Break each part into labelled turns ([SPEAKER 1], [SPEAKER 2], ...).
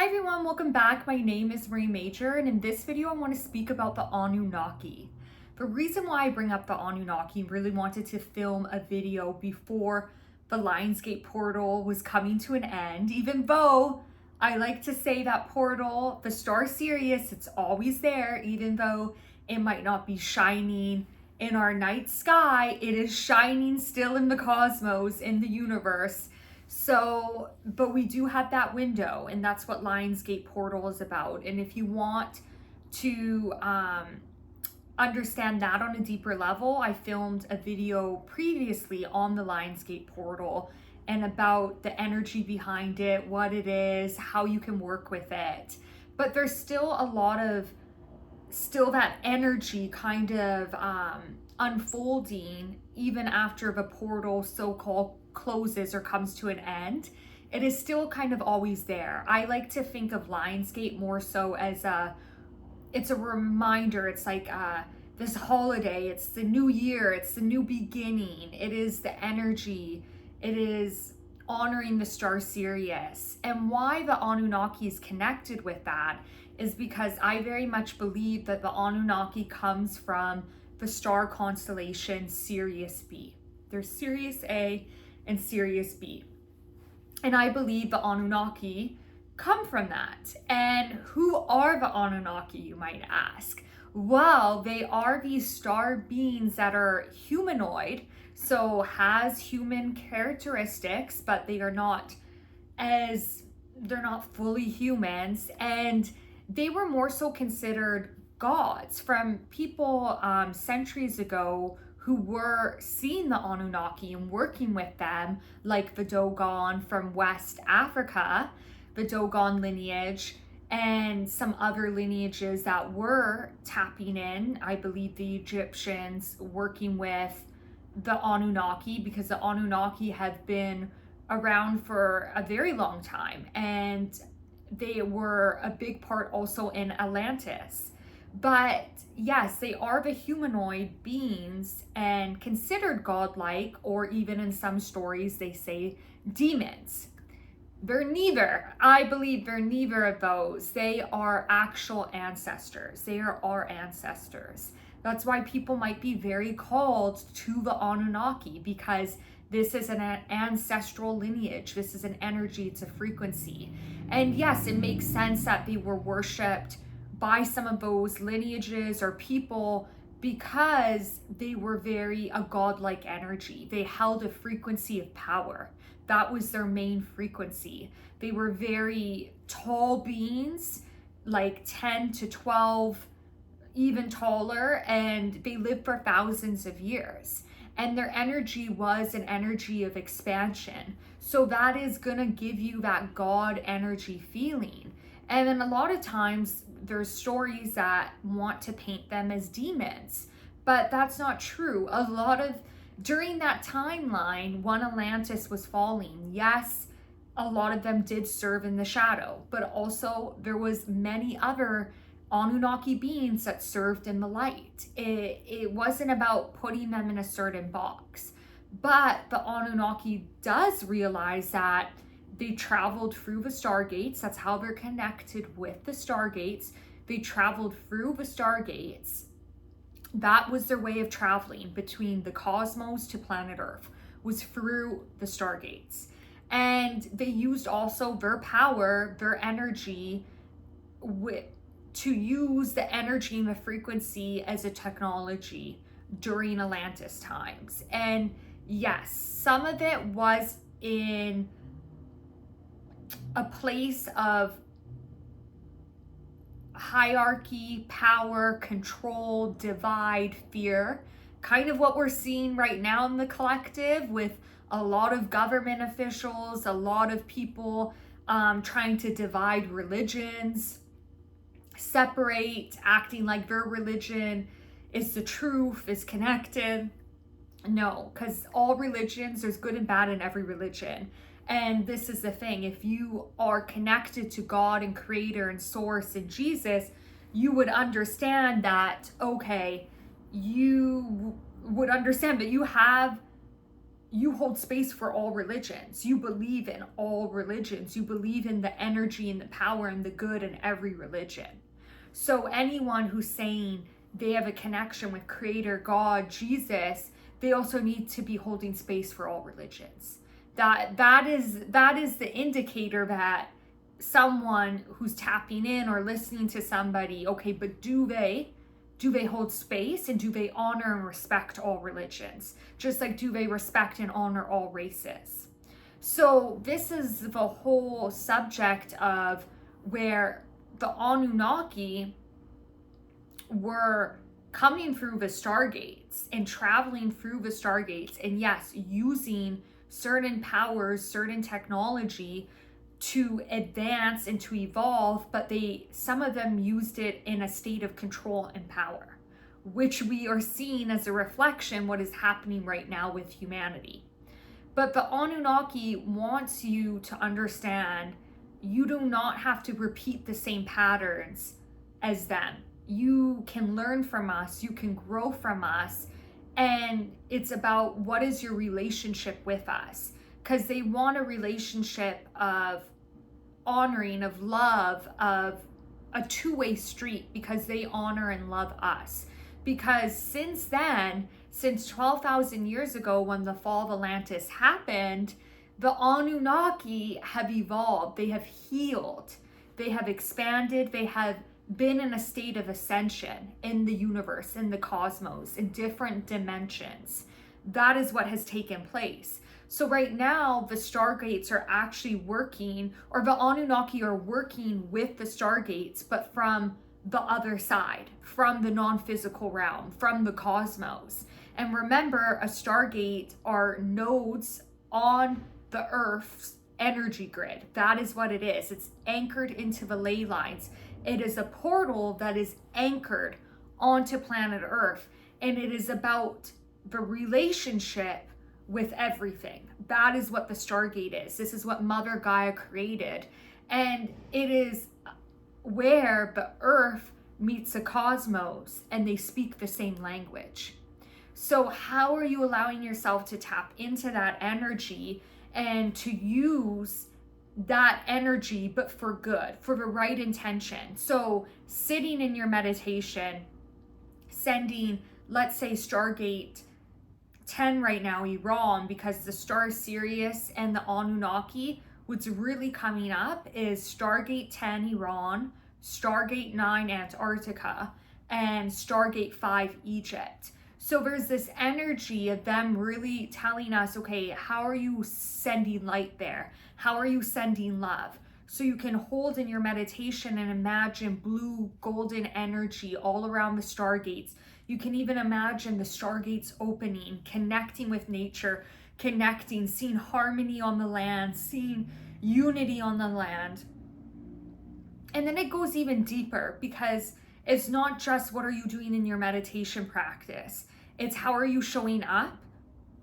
[SPEAKER 1] everyone, welcome back. My name is Marie Major, and in this video I want to speak about the Anunnaki. The reason why I bring up the Anunnaki, really wanted to film a video before the Lionsgate Portal was coming to an end, even though I like to say that portal, the star Sirius, it's always there, even though it might not be shining in our night sky, it is shining still in the cosmos, in the universe. So, but we do have that window, and that's what Lionsgate Portal is about. And if you want to understand that on a deeper level, I filmed a video previously on the Lionsgate Portal and about the energy behind it, what it is, how you can work with it. But there's still a lot of, that energy kind of unfolding even after the portal so-called closes or comes to an end. It is still kind of always there. I like to think of Lionsgate more so as it's a reminder. It's like this holiday, it's the new year, it's the new beginning, it is the energy, it is honoring the star Sirius. And why the Anunnaki is connected with that is because I very much believe that the Anunnaki comes from the star constellation Sirius B. There's Sirius A and Sirius B. And I believe the Anunnaki come from that. And who are the Anunnaki, you might ask? Well, they are these star beings that are humanoid, so has human characteristics, but they're not fully humans, and they were more so considered gods from people centuries ago who were seeing the Anunnaki and working with them, like the Dogon from West Africa, the Dogon lineage, and some other lineages that were tapping in. I believe the Egyptians working with the Anunnaki, because the Anunnaki have been around for a very long time, and they were a big part also in Atlantis. But yes, they are the humanoid beings and considered godlike, or even in some stories they say demons. They're neither. I believe they're neither of those. They are actual ancestors. They are our ancestors. That's why people might be very called to the Anunnaki, because this is an ancestral lineage. This is an energy, it's a frequency. And yes, it makes sense that they were worshipped by some of those lineages or people because they were a godlike energy. They held a frequency of power. That was their main frequency. They were very tall beings, like 10 to 12, even taller, and they lived for thousands of years. And their energy was an energy of expansion. So that is gonna give you that God energy feeling. And then a lot of times there's stories that want to paint them as demons, but that's not true. During that timeline, when Atlantis was falling, yes, a lot of them did serve in the shadow, but also there was many other Anunnaki beings that served in the light. It wasn't about putting them in a certain box, but the Anunnaki does realize that they traveled through the Stargates. That's how they're connected with the Stargates. They traveled through the Stargates. That was their way of traveling between the cosmos to planet Earth, was through the Stargates. And they used also their power, their energy, to use the energy and the frequency as a technology during Atlantis times. And yes, some of it was in a place of hierarchy, power, control, divide, fear, kind of what we're seeing right now in the collective, with a lot of government officials, a lot of people trying to divide religions, separate, acting like their religion is the truth, is connected. No, because all religions, there's good and bad in every religion. And this is the thing, if you are connected to God and Creator and Source and Jesus, you would understand that, okay, you would understand that you have you hold space for all religions. You believe in all religions. You believe in the energy and the power and the good in every religion. So anyone who's saying they have a connection with Creator, God, Jesus, they also need to be holding space for all religions. That is the indicator that someone who's tapping in or listening to somebody, okay, but do they hold space, and do they honor and respect all religions? Just like, do they respect and honor all races? So this is the whole subject of where the Anunnaki were coming through the Stargates and traveling through the Stargates, and yes, using certain powers, certain technology to advance and to evolve, but some of them used it in a state of control and power, which we are seeing as a reflection what is happening right now with humanity. But the Anunnaki wants you to understand you do not have to repeat the same patterns as them. You can learn from us, you can grow from us, and it's about what is your relationship with us. Because they want a relationship of honoring, of love, of a two-way street, because they honor and love us. Because since then, since 12,000 years ago when the fall of Atlantis happened, the Anunnaki have evolved, they have healed, they have expanded, they have been in a state of ascension in the universe, in the cosmos, in different dimensions. That is what has taken place. So right now, the Stargates are actually working, or the Anunnaki are working with the Stargates, but from the other side, from the non-physical realm, from the cosmos. And remember, a Stargate are nodes on the Earth's energy grid. That is what it is. It's anchored into the ley lines. It is a portal that is anchored onto planet Earth, and it is about the relationship with everything. That is what the Stargate is. This is what Mother Gaia created. And it is where the Earth meets the cosmos, and they speak the same language. So how are you allowing yourself to tap into that energy and to use that energy, but for good, for the right intention? So sitting in your meditation, sending, let's say, Stargate 10 right now, Iran, because the star Sirius and the Anunnaki, what's really coming up is Stargate 10 Iran, Stargate 9 Antarctica, and Stargate 5 Egypt. So there's this energy of them really telling us, okay, how are you sending light there? How are you sending love? So you can hold in your meditation and imagine blue, golden energy all around the Stargates. You can even imagine the Stargates opening, connecting with nature, connecting, seeing harmony on the land, seeing unity on the land. And then it goes even deeper, because it's not just what are you doing in your meditation practice. It's how are you showing up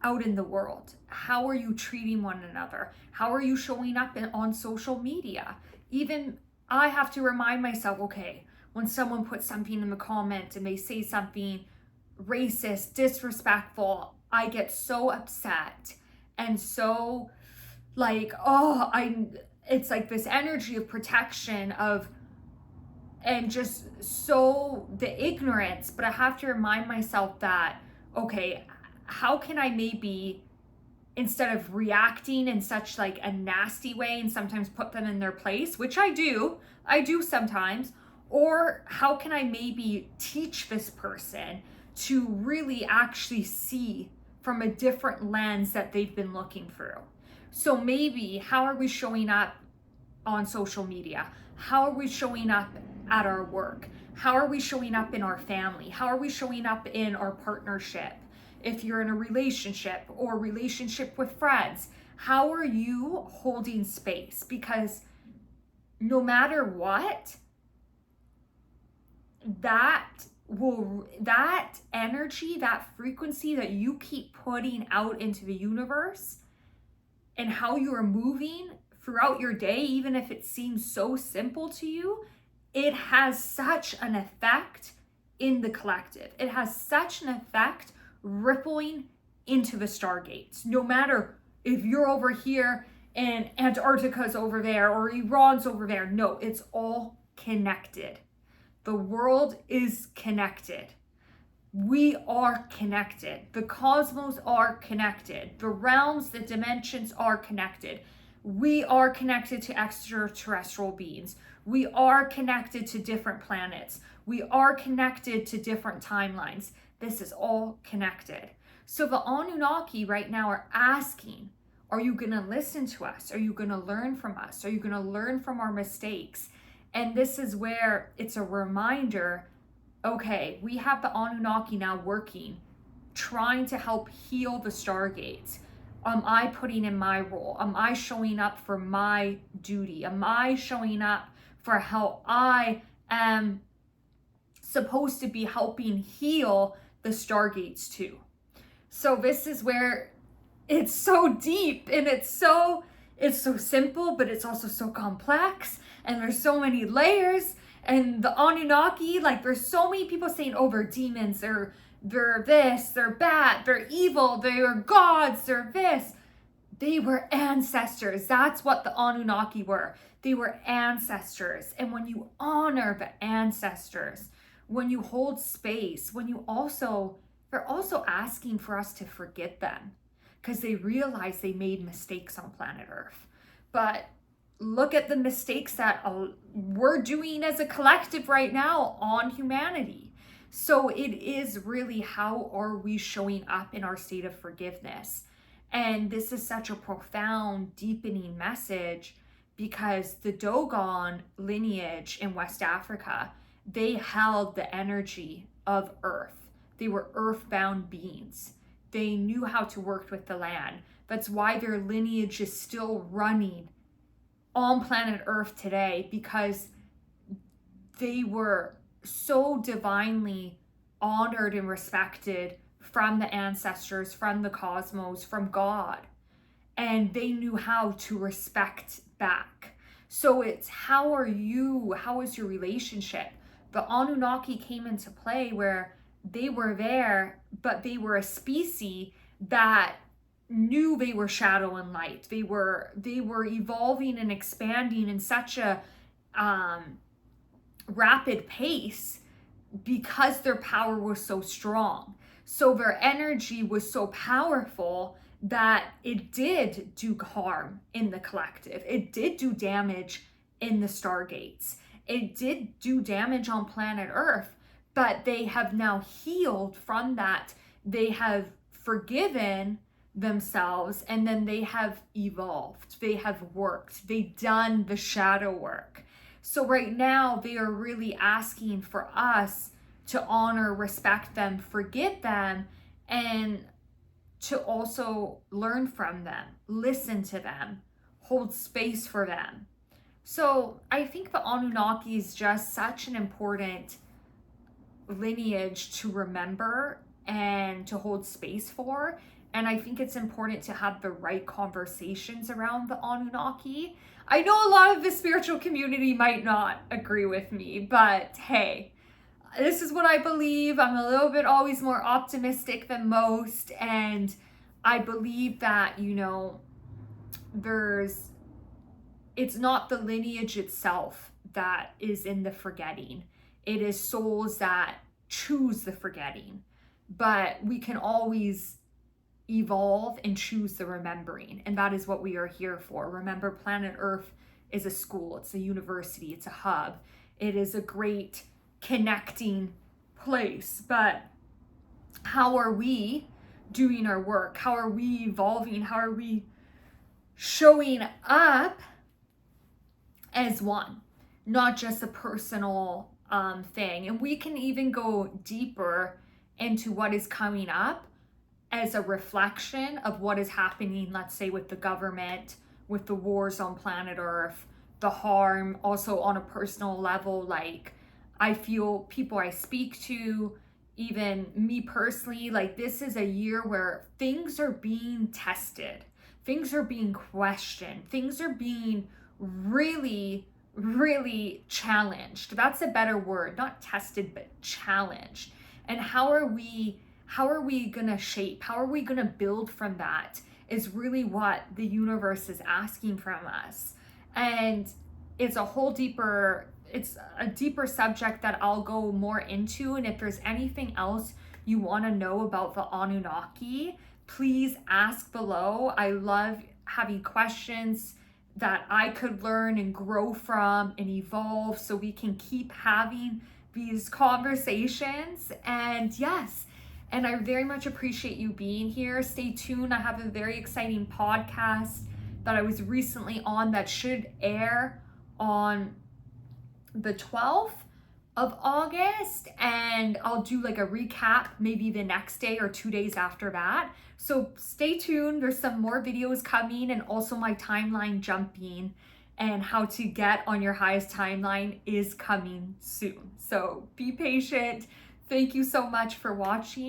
[SPEAKER 1] out in the world? How are you treating one another? How are you showing up on social media? Even I have to remind myself, okay, when someone puts something in the comment and they say something racist, disrespectful, I get so upset and so like, it's like this energy of protection and just so the ignorance. But I have to remind myself that, okay, how can I maybe, instead of reacting in such like a nasty way and sometimes put them in their place, which I do sometimes, or how can I maybe teach this person to really actually see from a different lens that they've been looking through? So maybe, how are we showing up on social media? How are we showing up at our work? How are we showing up in our family? How are we showing up in our partnership? If you're in a relationship or relationship with friends, how are you holding space? Because no matter what, that energy, that frequency that you keep putting out into the universe, and how you are moving throughout your day, even if it seems so simple to you, it has such an effect in the collective. It has such an effect rippling into the Stargates. No matter if you're over here and Antarctica's over there or Iran's over there. No, it's all connected. The world is connected. We are connected. The cosmos are connected. The realms, the dimensions are connected. We are connected to extraterrestrial beings. We are connected to different planets. We are connected to different timelines. This is all connected. So the Anunnaki right now are asking, are you going to listen to us? Are you going to learn from us? Are you going to learn from our mistakes? And this is where it's a reminder, okay, we have the Anunnaki now working, trying to help heal the Stargates. Am I putting in my role? Am I showing up for my duty? Am I showing up for how I am supposed to be helping heal the Stargates too? So this is where it's so deep, and it's so simple, but it's also so complex, and there's so many layers. And the Anunnaki, like, there's so many people saying, oh, they're demons, they're this, they're bad, they're evil, they're gods, they're this. They were ancestors. That's what the Anunnaki were. They were ancestors. And when you honor the ancestors, when you hold space, they're also asking for us to forget them, because they realize they made mistakes on planet Earth. But look at the mistakes that we're doing as a collective right now on humanity. So it is really, how are we showing up in our state of forgiveness? And this is such a profound, deepening message, because the Dogon lineage in West Africa, they held the energy of Earth. They were earthbound beings. They knew how to work with the land. That's why their lineage is still running on planet Earth today, because they were so divinely honored and respected from the ancestors, from the cosmos, from God. And they knew how to respect back. So it's, how are you? How is your relationship? The Anunnaki came into play where they were there, but they were a species that knew they were shadow and light. They were evolving and expanding in such a rapid pace, because their power was so strong. So their energy was so powerful that it did do harm in the collective. It did do damage in the Stargates. It did do damage on planet Earth. But they have now healed from that. They have forgiven themselves, and then they have evolved. They have worked. They've done the shadow work. So right now they are really asking for us to honor, respect them, forget them, and to also learn from them, listen to them, hold space for them. So I think the Anunnaki is just such an important lineage to remember and to hold space for. And I think it's important to have the right conversations around the Anunnaki. I know a lot of the spiritual community might not agree with me, but hey, this is what I believe. I'm a little bit always more optimistic than most. And I believe that, it's not the lineage itself that is in the forgetting. It is souls that choose the forgetting, but we can always evolve and choose the remembering. And that is what we are here for. Remember, planet Earth is a school, it's a university, it's a hub. It is a great connecting place. But how are we doing our work? How are we evolving? How are we showing up as one, not just a personal thing? And we can even go deeper into what is coming up as a reflection of what is happening, let's say, with the government, with the wars on planet Earth, the harm also on a personal level. Like, I feel people I speak to, even me personally, like, this is a year where things are being tested, things are being questioned, things are being really challenged. That's a better word, not tested, but challenged. And how are we how are we gonna shape? How are we gonna build from that? Is really what the universe is asking from us. And it's a deeper subject that I'll go more into. And if there's anything else you want to know about the Anunnaki, please ask below. I love having questions that I could learn and grow from and evolve, so we can keep having these conversations. And yes, and I very much appreciate you being here. Stay tuned. I have a very exciting podcast that I was recently on that should air on the 12th of August, and I'll do like a recap maybe the next day or 2 days after that. So stay tuned. There's some more videos coming, and also my timeline jumping and how to get on your highest timeline is coming soon. So be patient. Thank you so much for watching.